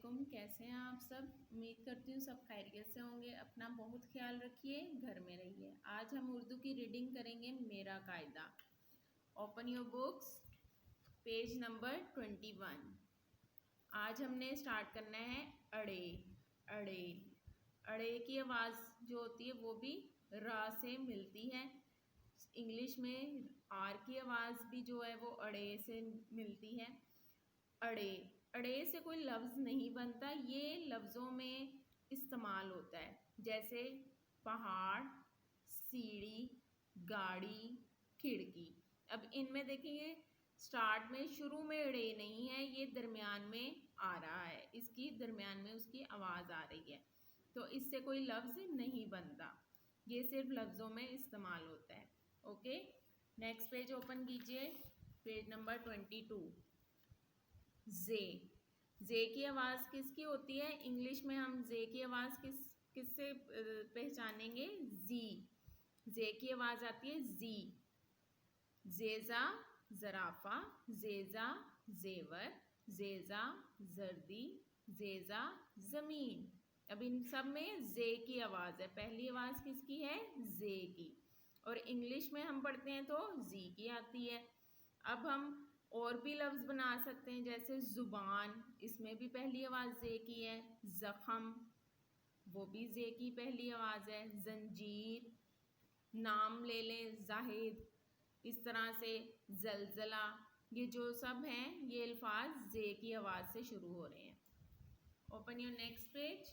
वालेकुम। कैसे हैं आप सब? उम्मीद करती हूँ सब खैरियत से होंगे। अपना बहुत ख्याल रखिए, घर में रहिए। आज हम उर्दू की रीडिंग करेंगे मेरा कायदा। Open your books, page number 21। आज हमने स्टार्ट करना है अड़े। अड़े अड़े की आवाज़ जो होती है वो भी रा से मिलती है। इंग्लिश में आर की आवाज़ भी जो है वो अड़े से मिलती है। अड़े अड़े से कोई लफ्ज़ नहीं बनता, ये लफ्ज़ों में इस्तेमाल होता है, जैसे पहाड़, सीढ़ी, गाड़ी, खिड़की। अब इनमें देखेंगे स्टार्ट में शुरू में अड़े नहीं है, ये दरमियान में आ रहा है, इसकी दरमियान में उसकी आवाज़ आ रही है, तो इससे कोई लफ्ज़ नहीं बनता, ये सिर्फ लफ्ज़ों में इस्तेमाल होता है। ओके, नेक्स्ट पेज ओपन कीजिए, पेज नंबर 22। जे। जे की आवाज़ किसकी होती है? इंग्लिश में हम जे की आवाज़ किससे पहचानेंगे? जी। जे की आवाज़ आती है जी। जेजा ज़राफ़ा, जेजा जेवर, जेजा जर्दी, जेजा ज़मीन। अब इन सब में जे की आवाज़ है। पहली आवाज़ किसकी है? जे की। और इंग्लिश में हम पढ़ते हैं तो जी की आती है। अब हम और भी लफ्ज़ बना सकते हैं, जैसे ज़ुबान, इसमें भी पहली आवाज़ जे की है। ज़ख़म, वो भी जे की पहली आवाज़ है। ज़ंजीर, नाम ले लें जाहिद, इस तरह से ज़लज़ला, ये जो सब हैं ये अल्फाज जे की आवाज़ से शुरू हो रहे हैं। Open your next page,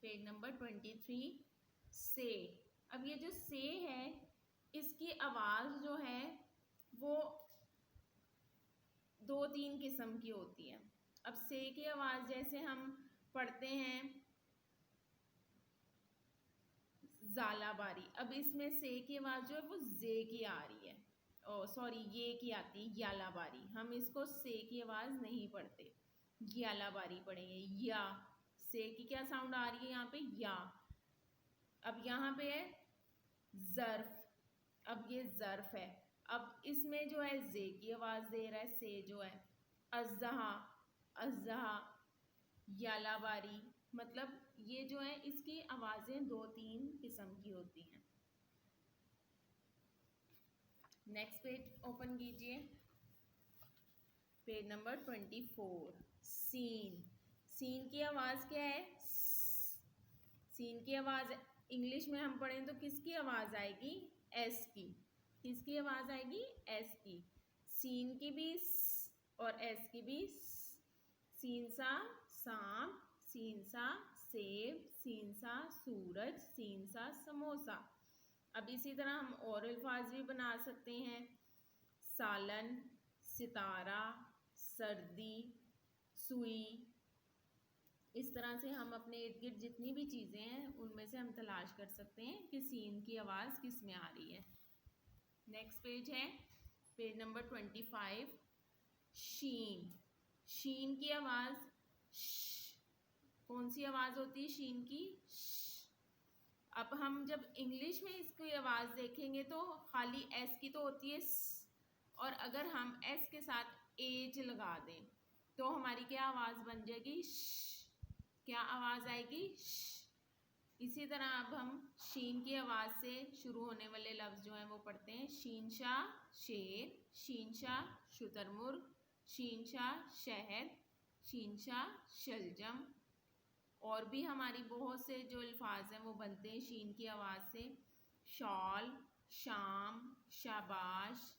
page number 23। से। अब ये जो से है इसकी आवाज़ जो है वो 2-3 किस्म की होती है। अब से की आवाज़ जैसे हम पढ़ते हैं ज़ालाबारी, अब इसमें से की आवाज़ जो है वो जे की आ रही है, ओ सॉरी ये की आती है यालाबारी। हम इसको से की आवाज़ नहीं पढ़ते, यालाबारी पढ़ेंगे। या से की क्या साउंड आ रही है यहाँ पे? या। अब यहाँ पे है ज़र्फ़, अब ये ज़र्फ़ है, अब इसमें जो है जे की आवाज़ दे रहा है से जो है। अज़्ज़हा, अज़्ज़हा, यालाबारी, मतलब ये जो है इसकी आवाज़ें 2-3 किस्म की होती हैं। नेक्स्ट पेज ओपन कीजिए, पेज नंबर 24। सीन। सीन की आवाज़ क्या है? सीन की आवाज़ इंग्लिश में हम पढ़ें तो किसकी आवाज़ आएगी? एस की। किसकी आवाज़ आएगी? एस की। सीन की भी और एस की भी। सीन सा सांप, सीन सा सेब, सीन सा सूरज, सीन सा समोसा। अब इसी तरह हम और अल्फाज भी बना सकते हैं, सालन, सितारा, सर्दी, सुई। इस तरह से हम अपने इर्द गिर्द जितनी भी चीज़ें हैं उनमें से हम तलाश कर सकते हैं कि सीन की आवाज़ किस में आ रही है। नेक्स्ट पेज है पेज नंबर 25। शीन। शीन की आवाज़ कौन सी आवाज़ होती है शीन की? अब हम जब इंग्लिश में इसकी आवाज़ देखेंगे तो खाली एस की तो होती है, और अगर हम एस के साथ एज लगा दें तो हमारी क्या आवाज़ बन जाएगी? क्या आवाज़ आएगी? इसी तरह अब हम शीन की आवाज़ से शुरू होने वाले लफ्ज़ जो हैं वो पढ़ते हैं। शीनशाह शेर, शीनशाह शुतरमुर्ग, शीनशाह शहद, शीनशाह शलजम। और भी हमारी बहुत से जो अल्फाज हैं वो बनते हैं शीन की आवाज़ से। शॉल, शाम, शाबाश,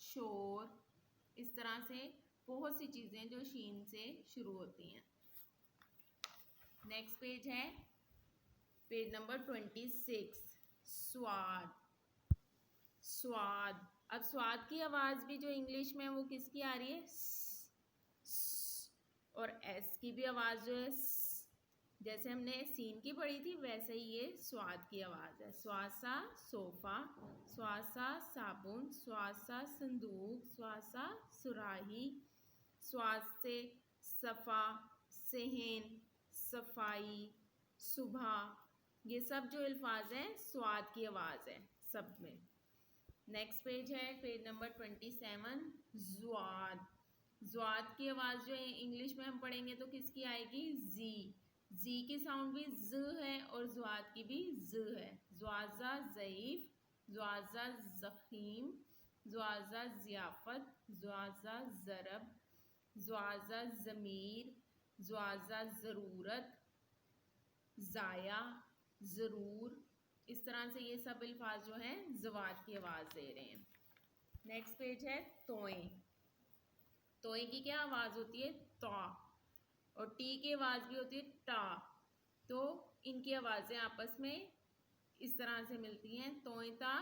शोर, इस तरह से बहुत सी चीज़ें जो शीन से शुरू होती हैं। नेक्स्ट पेज है पेज नंबर 26। स्वाद। स्वाद। अब स्वाद की आवाज़ भी जो इंग्लिश में है वो किसकी आ रही है? और एस की भी आवाज़ जो है जैसे हमने सीन की पढ़ी थी वैसे ही ये स्वाद की आवाज़ है। स्वासा सोफ़ा, स्वासा साबुन, स्वासा संदूक, स्वासा सुराही, स्वाद से सफ़ा, सेहन, सफाई, सुबह, ये सब जो अल्फाज हैं स्वाद की आवाज़ है सब में। नेक्स्ट पेज है पेज नंबर 27। ज़ुआद। ज़्वाद की आवाज़ जो है इंग्लिश में हम पढ़ेंगे तो किसकी आएगी? जी की साउंड भी ज है और ज़्वाद की भी ज है। ज़्वाज़ा ज़ईफ़, ज़्वाज़ा ज़ख़ीम, ज़्वाज़ा ज़ियाफ़त, ज़्वाज़ा ज़रब, ज़्वाज़ा ज़मीर, ज़्वाज़ा ज़रूरत, ज़ाया, ज़रूर। इस तरह से ये सब अल्फाज जो हैं ज़वाद की आवाज़ दे रहे हैं। नेक्स्ट पेज है तोए। तोए की क्या आवाज़ होती है? तौ। और टी की आवाज़ भी होती है टा। तो इनकी आवाज़ें आपस में इस तरह से मिलती हैं। तोयता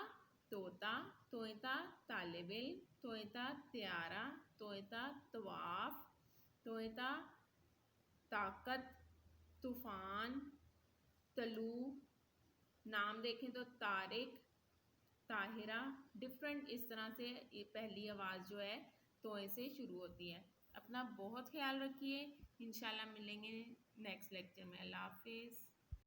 तोता, तोयता तालिब इल्म, तोयता त्यारा, तोयता तवाफ, तोयता ताकत, तूफ़ान, तलू। नाम देखें तो तारिक, ताहिरा। डिफरेंट इस तरह से पहली आवाज़ जो है तोए से शुरू होती है। अपना बहुत ख्याल रखिए। इंशाल्लाह मिलेंगे नेक्स्ट लेक्चर में। अल्लाह हाफिज़।